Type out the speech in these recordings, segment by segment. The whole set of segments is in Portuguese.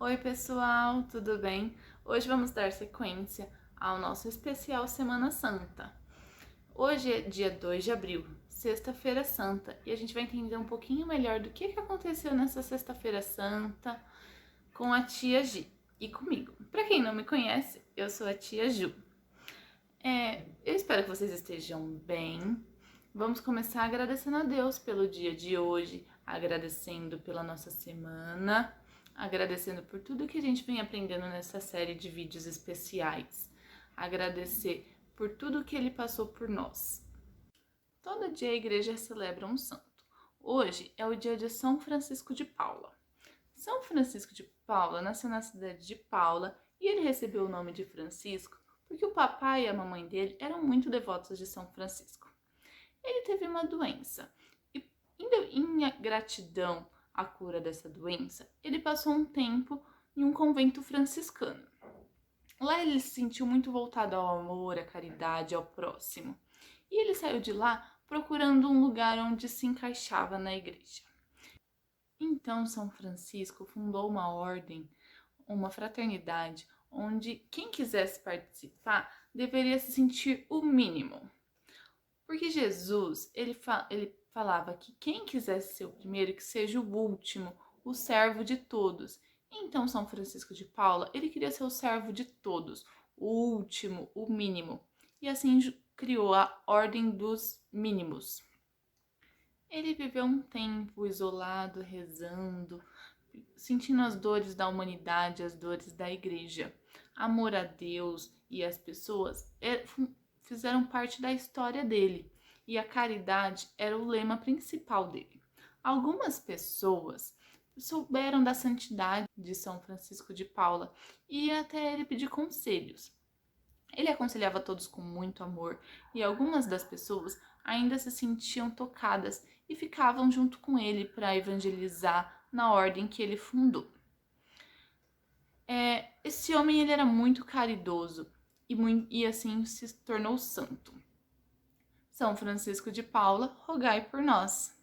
Oi, pessoal, tudo bem? Hoje vamos dar sequência ao nosso especial Semana Santa. Hoje é dia 2 de abril, Sexta-feira Santa, e a gente vai entender um pouquinho melhor do que aconteceu nessa Sexta-feira Santa com a tia Gi e comigo. Para quem não me conhece, eu sou a tia Ju. Eu espero que vocês estejam bem. Vamos começar agradecendo a Deus pelo dia de hoje, agradecendo pela nossa semana, agradecendo por tudo que a gente vem aprendendo nessa série de vídeos especiais. Agradecer por tudo que ele passou por nós. Todo dia a igreja celebra um santo. Hoje é o dia de São Francisco de Paula. São Francisco de Paula nasceu na cidade de Paula e ele recebeu o nome de Francisco porque o papai e a mamãe dele eram muito devotos de São Francisco. Ele teve uma doença e, em gratidão à cura dessa doença, ele passou um tempo em um convento franciscano. Lá ele se sentiu muito voltado ao amor, à caridade, ao próximo. E ele saiu de lá procurando um lugar onde se encaixava na igreja. Então, São Francisco fundou uma ordem, uma fraternidade, onde quem quisesse participar deveria se sentir o mínimo. Porque Jesus, ele falava que quem quisesse ser o primeiro, que seja o último, o servo de todos. Então, São Francisco de Paula, ele queria ser o servo de todos, o último, o mínimo. E assim criou a Ordem dos Mínimos. Ele viveu um tempo isolado, rezando, sentindo as dores da humanidade, as dores da igreja. Amor a Deus e as pessoas fizeram parte da história dele, e a caridade era o lema principal dele. Algumas pessoas souberam da santidade de São Francisco de Paula e até ele pedir conselhos. Ele aconselhava todos com muito amor e algumas das pessoas ainda se sentiam tocadas e ficavam junto com ele para evangelizar na ordem que ele fundou. Esse homem ele era muito caridoso e assim se tornou santo. São Francisco de Paula, rogai por nós.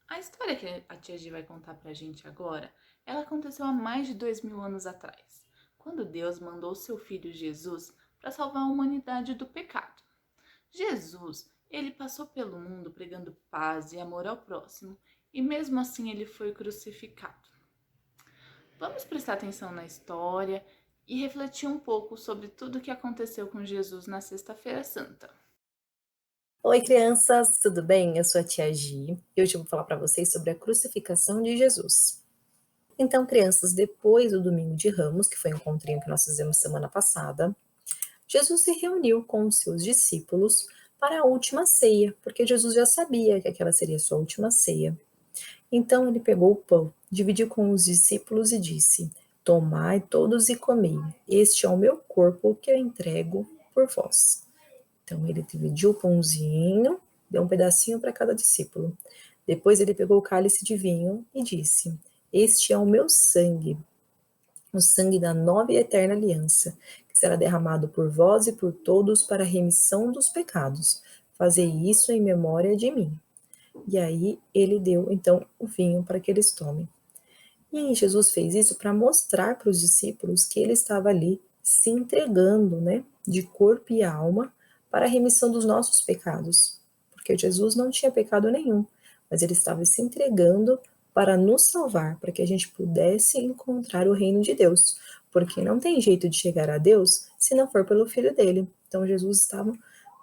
A história que a tia Gi vai contar pra gente agora, ela aconteceu há mais de 2000 anos atrás, quando Deus mandou seu filho Jesus para salvar a humanidade do pecado. Jesus, ele passou pelo mundo pregando paz e amor ao próximo, e mesmo assim ele foi crucificado. Vamos prestar atenção na história e refletir um pouco sobre tudo o que aconteceu com Jesus na Sexta-feira Santa. Oi, crianças, tudo bem? Eu sou a tia Gi e hoje eu vou falar para vocês sobre a crucificação de Jesus. Então, crianças, depois do Domingo de Ramos, que foi um encontrinho que nós fizemos semana passada, Jesus se reuniu com os seus discípulos para a última ceia, porque Jesus já sabia que aquela seria a sua última ceia. Então, ele pegou o pão, dividiu com os discípulos e disse: Tomai todos e comei, este é o meu corpo que eu entrego por vós. Então, ele dividiu o pãozinho, deu um pedacinho para cada discípulo. Depois, ele pegou o cálice de vinho e disse: Este é o meu sangue, o sangue da nova e eterna aliança, que será derramado por vós e por todos para a remissão dos pecados. Fazei isso em memória de mim. E aí, ele deu, então, o vinho para que eles tomem. E aí, Jesus fez isso para mostrar para os discípulos que ele estava ali se entregando, né, de corpo e alma para a remissão dos nossos pecados. Porque Jesus não tinha pecado nenhum, mas ele estava se entregando para nos salvar, para que a gente pudesse encontrar o reino de Deus. Porque não tem jeito de chegar a Deus se não for pelo Filho dele. Então, Jesus estava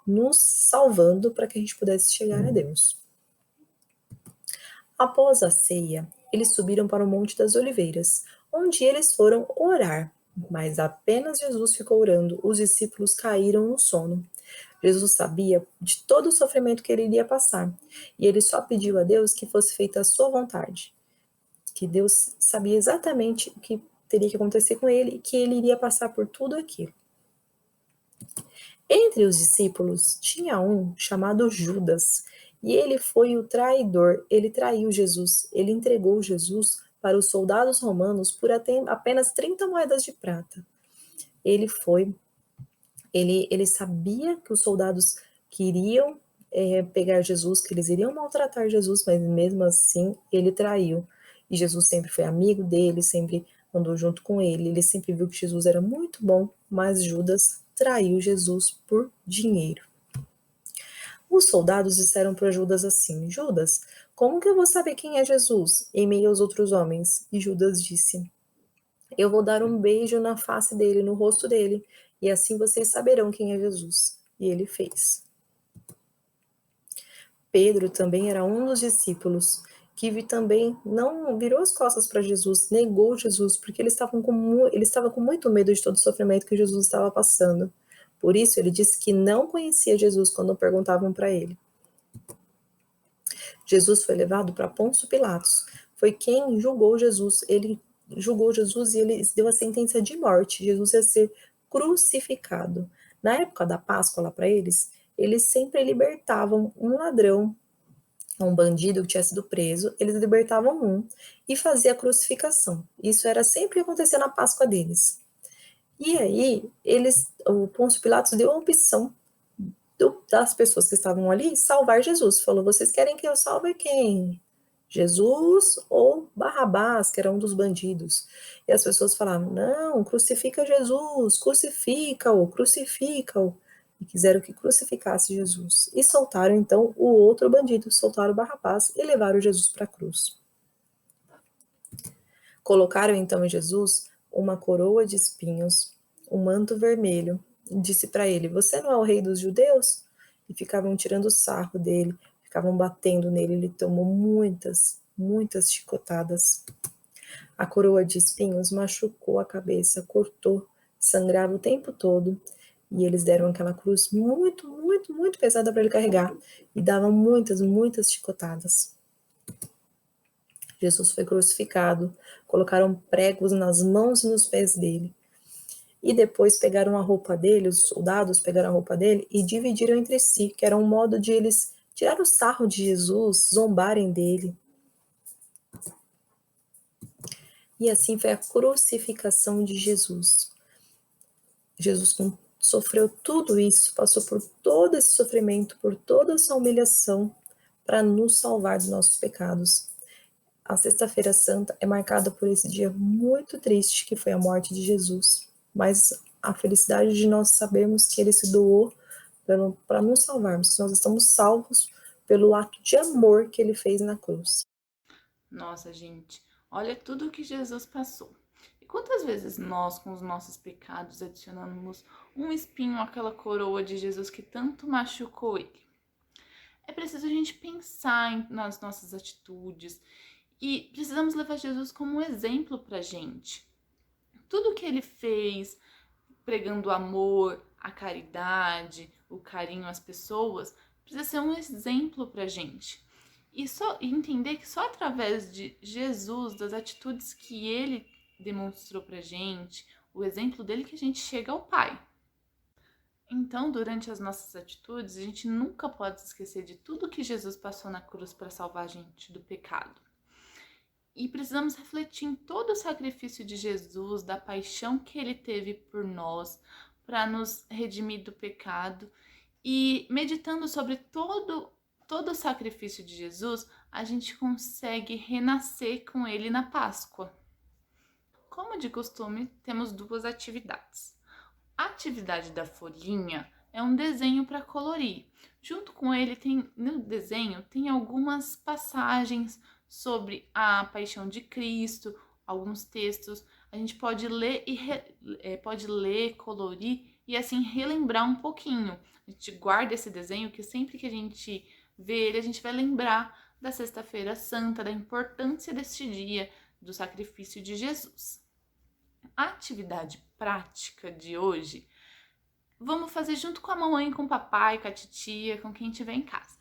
nos salvando para que a gente pudesse chegar a Deus. Após a ceia, eles subiram para o Monte das Oliveiras, onde eles foram orar. Mas apenas Jesus ficou orando, os discípulos caíram no sono. Jesus sabia de todo o sofrimento que ele iria passar, e ele só pediu a Deus que fosse feita a sua vontade. Que Deus sabia exatamente o que teria que acontecer com ele e que ele iria passar por tudo aquilo. Entre os discípulos tinha um chamado Judas, e ele foi o traidor, ele traiu Jesus, ele entregou Jesus para os soldados romanos por apenas 30 moedas de prata. Ele sabia que os soldados queriam pegar Jesus, que eles iriam maltratar Jesus, mas mesmo assim ele traiu. E Jesus sempre foi amigo dele, sempre andou junto com ele. Ele sempre viu que Jesus era muito bom, mas Judas traiu Jesus por dinheiro. Os soldados disseram para Judas assim: Judas, como que eu vou saber quem é Jesus em meio aos outros homens? E Judas disse: Eu vou dar um beijo na face dele, no rosto dele, e assim vocês saberão quem é Jesus. E ele fez. Pedro também era um dos discípulos que também não virou as costas para Jesus, negou Jesus, porque ele estava com muito medo de todo o sofrimento que Jesus estava passando. Por isso, ele disse que não conhecia Jesus quando perguntavam para ele. Jesus foi levado para Pôncio Pilatos. Foi quem julgou Jesus. Ele julgou Jesus e ele deu a sentença de morte. Jesus ia ser crucificado. Na época da Páscoa lá para eles sempre libertavam um ladrão, um bandido que tinha sido preso, eles libertavam um e fazia a crucificação. Isso era sempre que acontecia na Páscoa deles. E aí, o Pôncio Pilatos deu a opção das pessoas que estavam ali salvar Jesus. Falou: vocês querem que eu salve quem? Jesus ou Barrabás, que era um dos bandidos. E as pessoas falavam: não, crucifica Jesus, crucifica-o, crucifica-o. E quiseram que crucificasse Jesus. E soltaram então o outro bandido, soltaram Barrabás e levaram Jesus para a cruz. Colocaram então em Jesus uma coroa de espinhos, um manto vermelho, e disse para ele: você não é o rei dos judeus? E ficavam tirando sarro dele, ficavam batendo nele. Ele tomou muitas chicotadas. A coroa de espinhos machucou a cabeça, cortou, sangrava o tempo todo. E eles deram aquela cruz muito pesada para ele carregar. E davam muitas chicotadas. Jesus foi crucificado, colocaram pregos nas mãos e nos pés dele. E depois pegaram a roupa dele, os soldados pegaram a roupa dele e dividiram entre si, que era um modo de eles tirar o sarro de Jesus, zombarem dele. E assim foi a crucificação de Jesus. Jesus sofreu tudo isso, passou por todo esse sofrimento, por toda essa humilhação, para nos salvar dos nossos pecados. A Sexta-feira Santa é marcada por esse dia muito triste, que foi a morte de Jesus. Mas a felicidade de nós sabermos que ele se doou para nos salvarmos, que nós estamos salvos pelo ato de amor que ele fez na cruz. Nossa, gente, olha tudo o que Jesus passou. E quantas vezes nós, com os nossos pecados, adicionamos um espinho àquela coroa de Jesus que tanto machucou ele? É preciso a gente pensar nas nossas atitudes e precisamos levar Jesus como um exemplo pra gente. Tudo que ele fez, pregando o amor, a caridade, o carinho às pessoas, precisa ser um exemplo pra gente. E só entender que só através de Jesus, das atitudes que ele demonstrou pra gente, o exemplo dele, que a gente chega ao Pai. Então, durante as nossas atitudes, a gente nunca pode se esquecer de tudo que Jesus passou na cruz para salvar a gente do pecado. E precisamos refletir em todo o sacrifício de Jesus, da paixão que ele teve por nós, para nos redimir do pecado. E meditando sobre todo o sacrifício de Jesus, a gente consegue renascer com ele na Páscoa. Como de costume, temos duas atividades. A atividade da folhinha é um desenho para colorir. Junto com ele, no desenho, tem algumas passagens sobre a paixão de Cristo, alguns textos. A gente pode ler pode ler, colorir e assim relembrar um pouquinho. A gente guarda esse desenho que sempre que a gente vê ele, a gente vai lembrar da Sexta-feira Santa, da importância deste dia, do sacrifício de Jesus. A atividade prática de hoje, vamos fazer junto com a mamãe, com o papai, com a titia, com quem tiver em casa.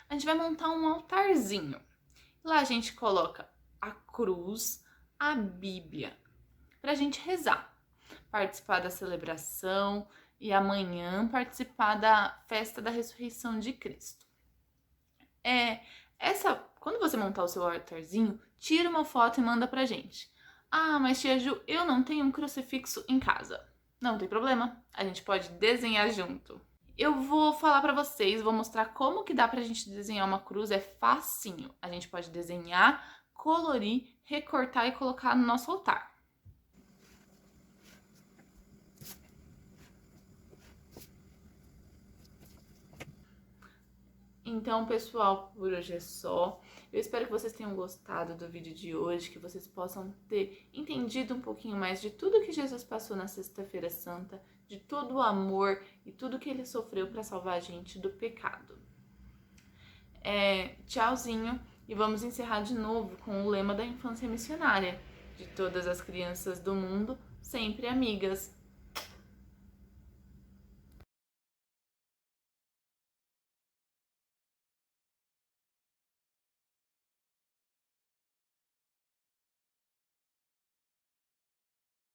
A gente vai montar um altarzinho. Lá a gente coloca a cruz, a Bíblia, pra gente rezar, participar da celebração e amanhã participar da festa da ressurreição de Cristo. Quando você montar o seu altarzinho, tira uma foto e manda pra gente. Ah, mas tia Ju, eu não tenho um crucifixo em casa. Não tem problema, a gente pode desenhar junto. Eu vou falar pra vocês, vou mostrar como que dá pra gente desenhar uma cruz, é facinho. A gente pode desenhar colorir, recortar e colocar no nosso altar. Então, pessoal, por hoje é só. Eu espero que vocês tenham gostado do vídeo de hoje, que vocês possam ter entendido um pouquinho mais de tudo que Jesus passou na Sexta-feira Santa, de todo o amor e tudo que ele sofreu para salvar a gente do pecado. Tchauzinho, e vamos encerrar de novo com o lema da infância missionária: de todas as crianças do mundo, sempre amigas.